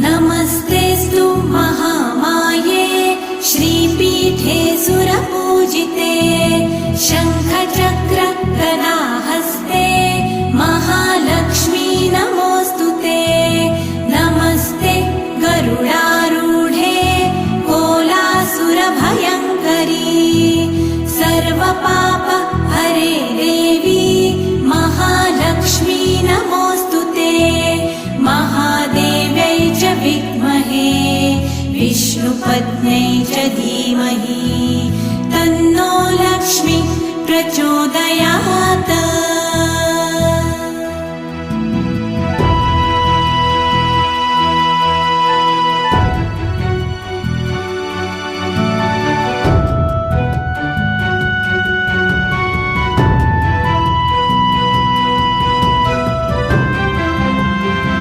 नमस्तेऽस्तु महामाये श्रीपीठे सुरपूजिते शङ्खचक्र गदाहस्ते महालक्ष्मी नमोऽस्तुते। नमस्ते गरुडारूढे कोलासुरभयङ्करी सर्वपाप हरे देवी महालक्ष्मी नमोऽस्तुते। महादेव्यै च विद्महे विष्णुपत्न्यै च धीमहि तन्नो लक्ष्मी प्रचोदयात्।